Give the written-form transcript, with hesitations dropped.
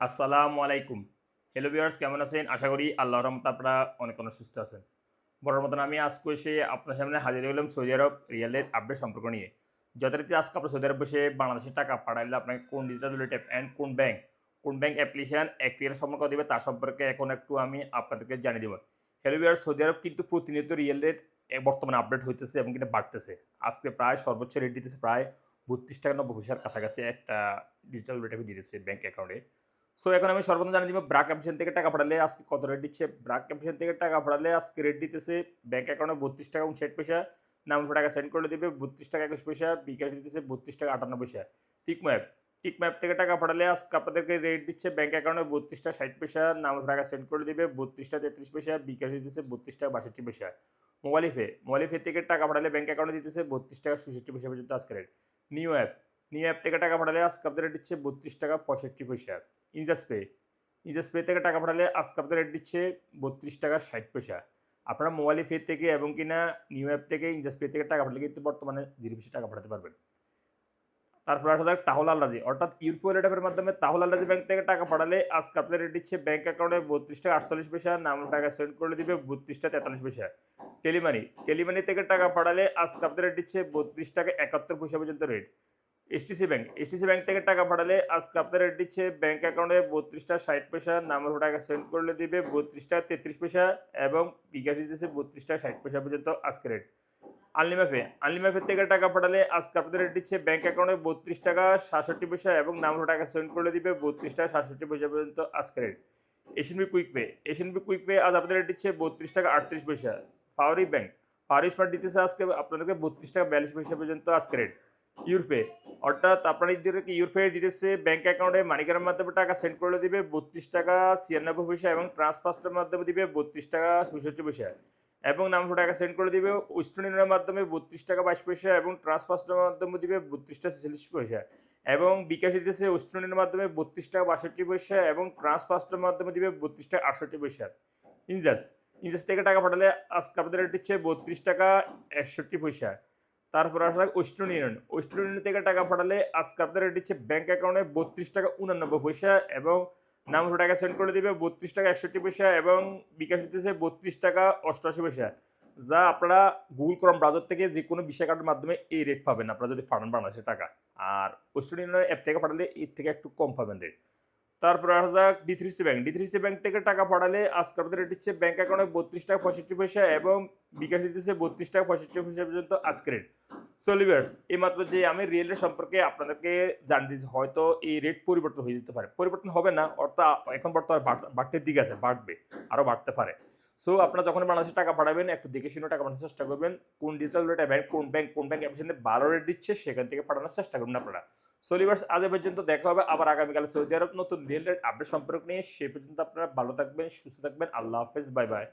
আসসালামু আলাইকুম। Hello viewers কেমন আছেন? আশা করি আল্লাহর রহমতে আপনারা অনেক সুস্থ আছেন। বরাবর মতন আমি আজকে এসে আপনার সামনে হাজির হলাম সৌদি আরব রিয়ালের আপডেট সম্পর্ক নিয়ে। যথারীতি আজকে আপনার সৌদি আরব বসে বাংলাদেশে টাকা পাঠাইলে আপনাকে কোন ডিজিটাল ওয়ালেট অ্যাপ অ্যান্ড কোন ব্যাংক অ্যাপ্লিকেশন এক রিয়াল সম্পর্ক দিবে তার সম্পর্কে এখন একটু আমি আপনাদেরকে জানিয়ে দিব। হ্যালো ভিউয়ার্স সৌদি আরব কিন্তু প্রতিনিয়ত রিয়াল রেট বর্তমানে আপডেট হইতেছে এবং এটা বাড়তেছে। আজকে প্রায় সর্বোচ্চ রেট দিতেছে প্রায় ৳৩২.৯০ কাছাকাছি একটা ডিজিটাল ওয়ালেট অ্যাপে দিতেছে ব্যাংক অ্যাকাউন্টে। সো এখন আমি সর্বপ্রথম জানিয়ে দিব ব্রাক অ্যাপ্লিকেশন থেকে টাকা পাঠালে আজকে কত রেট দিচ্ছে। ব্রাক অ্যাপ্লিকেশন থেকে টাকা পাঠালে আজকে রেট দিতেছে ব্যাংক অ্যাকাউন্টে ৳৩২.৬০, নাম টাকা সেন্ড করে দিবে ৳৩২.২১, বিকাশ দিতেছে ৳৩২.৫৮। টিকমো অ্যাপ থেকে টাকা পাঠালে আজকে আপনাদেরকে রেট দিচ্ছে ব্যাংক অ্যাকাউন্টে ৳৩২.৬০, নাম টাকা সেন্ড করে দিবে ৳৩২.৩৩, বিকাশ দিতেছে ৳৩২.৬২। মোবাইল পে থেকে টাকা পাঠালে ব্যাংক অ্যাকাউন্টে দিতেছে ৳৩২.৬৬ পর্যন্ত আজকে rate. New app new app থেকে টাকা পাঠালে আজকে আপনাদের দিচ্ছে ৳৩২.৬৫। ইনজাস্ট পে ইনজাস্ট পে থেকে টাকা পাঠালে আজকে আপনাদের রেট দিচ্ছে ৳৩২.৬০। আপনারা মোবাইল পে থেকে এবং কিনা নিউ অ্যাপ থেকে ইনজাস্ট পে থেকে টাকা পাঠালে কিন্তু বর্তমানে 0 বেশি টাকা পাঠাতে পারবেন। তারপর আসা যাক তাহল আল্লাজি অর্থাৎ ইউরো ওয়ালেট অ্যাপের মাধ্যমে তাহল আল্লাজি ব্যাংক থেকে টাকা পাঠালে আজকে আপনাদের রেট দিচ্ছে ব্যাংক অ্যাকাউন্টে ৳৩২.৪৮, নাম টাকা সেন্ড করে দিবে ৳৩২.৪৩। টেলিমানি থেকে টাকা পাঠালে আজকে আপনাদের রেট দিচ্ছে ৳৩২.৭১ পর্যন্ত রেট। এসটিসি ব্যাংক থেকে টাকা পাঠালে আজকে আপনার রেট দিচ্ছে ব্যাংক অ্যাকাউন্টে ৳৩২.৬০, নামের টাকা সেন্ড করলে দিবে ৳৩২.৩৩ এবং বিকাশ দিতেছে ৳৩২.৬০ পর্যন্ত আজকে রেট। আনলিমা পে থেকে টাকা পাঠালে আজকে আপনাদের রেট দিচ্ছে ব্যাংক অ্যাকাউন্টে ৳৩২.৬৭ এবং নামের টাকা সেন্ড করলে দিবে ৳৩২.৬৭ পর্যন্ত আজকে rate. Asian pay quick pay আজ আপনাদের রেট দিচ্ছে ৳৩২.৩৮। ফাওরি ব্যাংক ফাওরি স্মার্ট দিতেছে আজকে আপনাদেরকে ৳৩২.৪২ পর্যন্ত আজকে রেট। ইউরপে অর্থাৎ আপনাদেরকে ইউরপে দিতেছে ব্যাংক অ্যাকাউন্টে মানিগ্রামের মাধ্যমে টাকা সেন্ড করলে দিবে ৳৩২.৯৬ এবং ট্রান্সফার্সের মাধ্যমে দিবে ৳৩২.৬৪ এবং নামে টাকা সেন্ড করে দিবে ওয়েস্টার্ন ইউনিয়নের মাধ্যমে ৳৩২.২২ এবং ট্রান্সফার্সের মাধ্যমে দিবে ৳৩২.৪৬ এবং বিকাশ দিতেছে ওয়েস্টার্ন ইউনিয়নের মাধ্যমে ৳৩২.৬২ এবং ট্রান্সফার্সের মাধ্যমে দিবে ৳৩২.৬৮। ইনজাস ইনজাস থেকে টাকা পাঠালে আজকে আপনাদের রেট দিচ্ছে ৳৩২.৬১। তারপর আসা যাক ওয়েস্টার্ন ইউনিয়ন থেকে টাকা পাঠালে আজকে আপনাদের রেট দিচ্ছে ব্যাংক অ্যাকাউন্টে ৳৩২.৮৯ এবং নাম টাকা সেন্ড করে দিবে ৳৩২.৬১ এবং বিকাশ দিতেছে ৳৩২.৮৮, যা আপনারা গুগল ক্রোম ব্রাউজার থেকে যেকোনো ভিসা কার্ডের মাধ্যমে এই রেট পাবেন আপনারা যদি পাঠান বাংলাদেশের টাকা। আর ওয়েস্টার্ন ইউনিয়ন অ্যাপ থেকে পাঠালে এর থেকে একটু কম পাবেন রেট। তারপরে আসা যাক ডি3সি ব্যাংক থেকে টাকা পাঠালে আজকে আপনাদের রেট দিচ্ছে ব্যাংক অ্যাকাউন্টে ৳৩২.৬৫ এবং বিকাশ দিতেছে ৳৩২.৬৫ পর্যন্ত আজকে রেট। সো লিভার্স এইমাত্র যে আমি রিয়েল রেট সম্পর্কে আপনাদেরকে জানিয়ে দিয়েছি হয়তো এই রেট পরিবর্তন হয়ে যেতে পারে। পরিবর্তন হবে না অর্থাৎ এখন বর্তমানে বাড়তির দিকে আছে, বাড়বে। আরো বাড়তে পারে। সো আপনারা যখন বাংলাদেশে টাকা পাঠাবেন একটু দেখে শুনে টাকা পাঠানোর চেষ্টা করবেন। কোন ডিজিটাল ওয়ালেট ব্যাংক কোন ব্যাংক অ্যাপ্লিকেশনে ভালো রেট দিচ্ছে সেখান থেকে পাঠানোর চেষ্টা করবেন আপনারা। সো লিভার্স আজ এ পর্যন্ত দেখা হবে আবার আগামীকাল সৌদি আরব নতুন রিয়েল রেট আপডেট সম্পর্ক নিয়ে। সে পর্যন্ত আপনারা ভালো থাকবেন, সুস্থ থাকবেন। আল্লাহ হাফেজ। Bye bye.